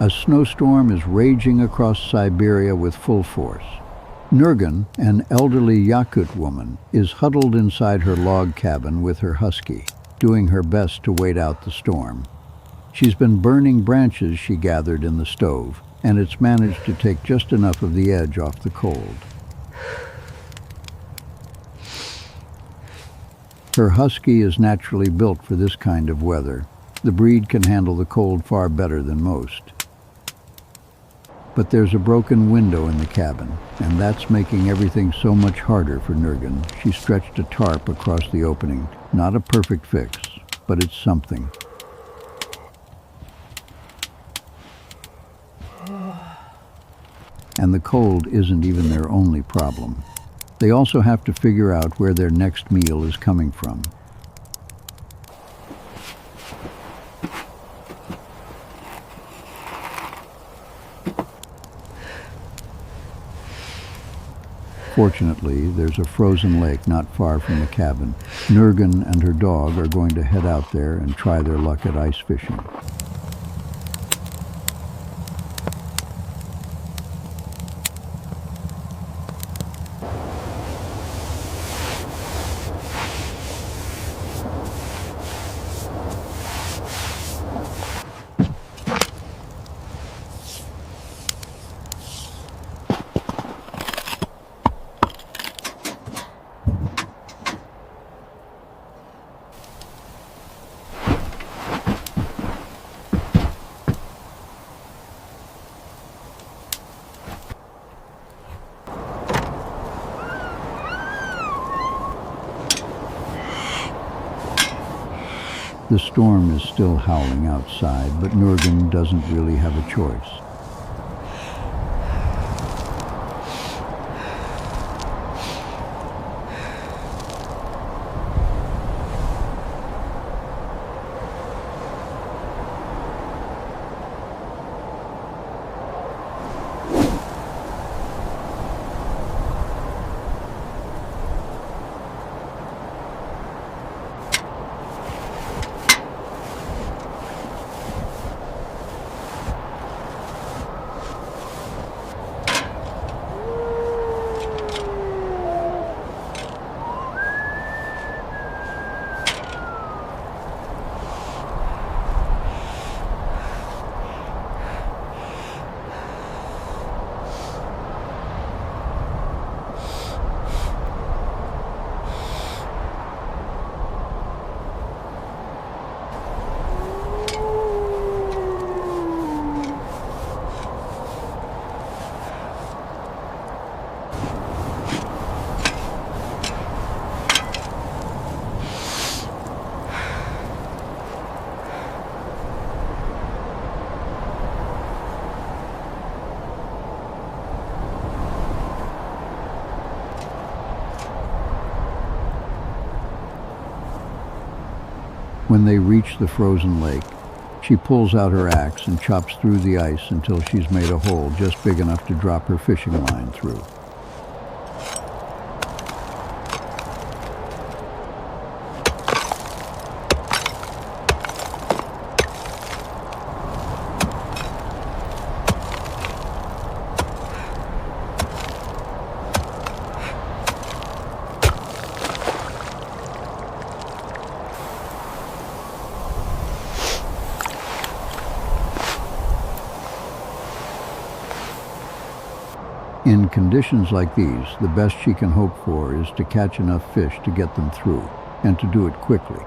A snowstorm is raging across Siberia with full force. Nurgün, an elderly Yakut woman, is huddled inside her log cabin with her husky, doing her best to wait out the storm. She's been burning branches she gathered in the stove, and it's managed to take just enough of the edge off the cold. Her husky is naturally built for this kind of weather. The breed can handle the cold far better than most. But there's a broken window in the cabin, and that's making everything so much harder for Nurgün. She stretched a tarp across the opening. Not a perfect fix, but it's something. And the cold isn't even their only problem. They also have to figure out where their next meal is coming from. Fortunately, there's a frozen lake not far from the cabin. Nurgün and her dog are going to head out there and try their luck at ice fishing. The storm is still howling outside, but Nurgün doesn't really have a choice. When they reach the frozen lake, she pulls out her axe and chops through the ice until she's made a hole just big enough to drop her fishing line through. In conditions like these, the best she can hope for is to catch enough fish to get them through, and to do it quickly.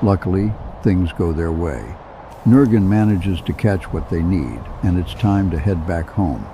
Luckily, things go their way. Nurgün manages to catch what they need, and it's time to head back home.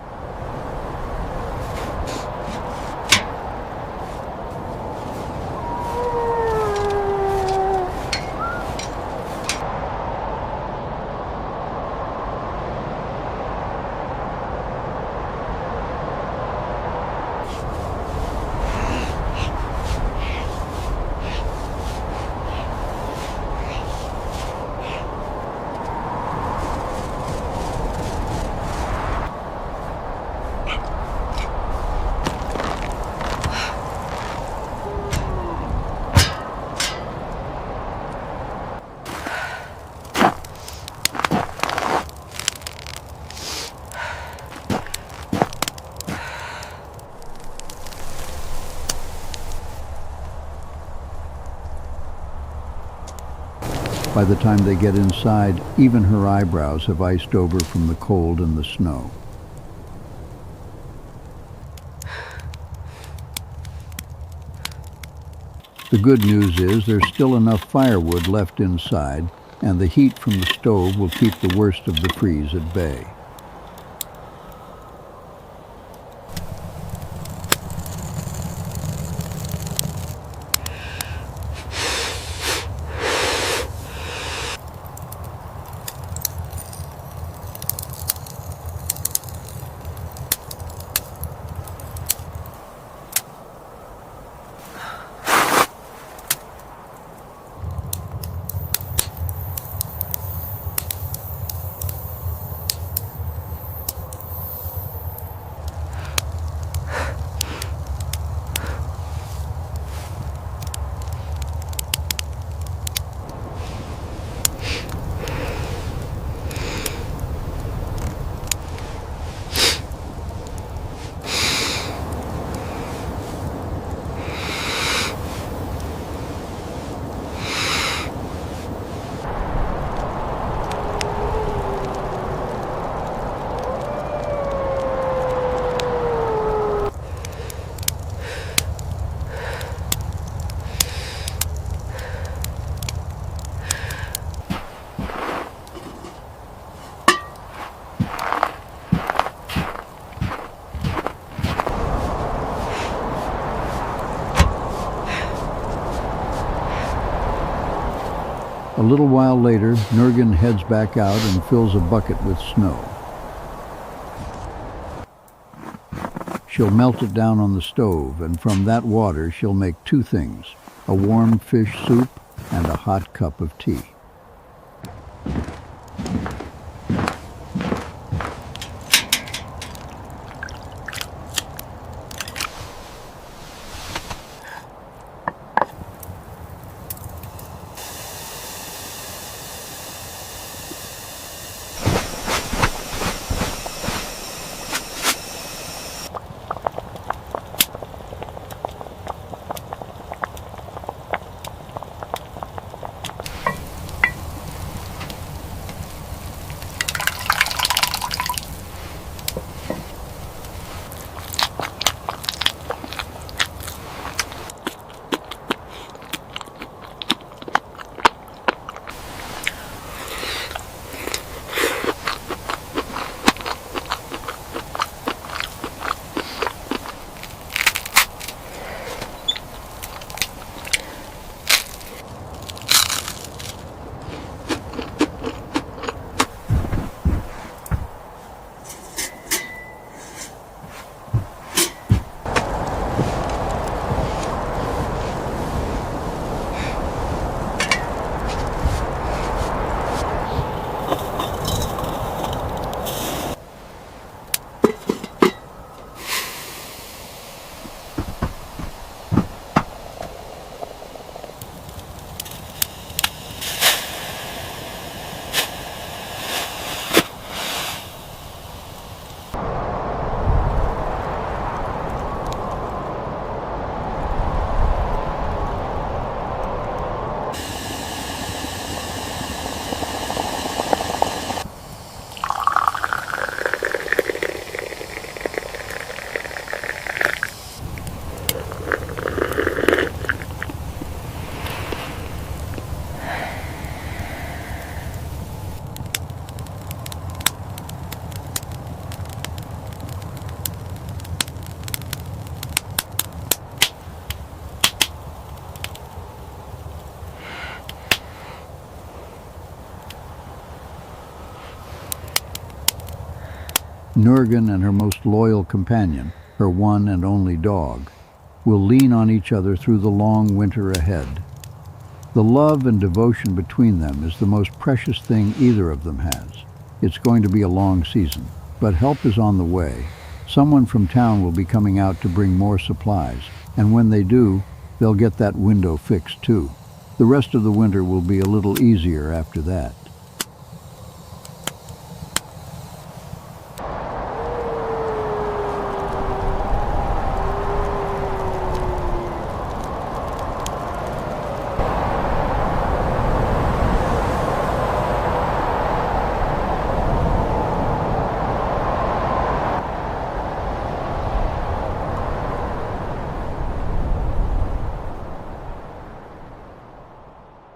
By the time they get inside, even her eyebrows have iced over from the cold and the snow. The good news is there's still enough firewood left inside, and the heat from the stove will keep the worst of the freeze at bay. A little while later, Nurgün heads back out and fills a bucket with snow. She'll melt it down on the stove, and from that water she'll make two things: a warm fish soup and a hot cup of tea. Nurgün and her most loyal companion, her one and only dog, will lean on each other through the long winter ahead. The love and devotion between them is the most precious thing either of them has. It's going to be a long season, but help is on the way. Someone from town will be coming out to bring more supplies, and when they do, they'll get that window fixed too. The rest of the winter will be a little easier after that.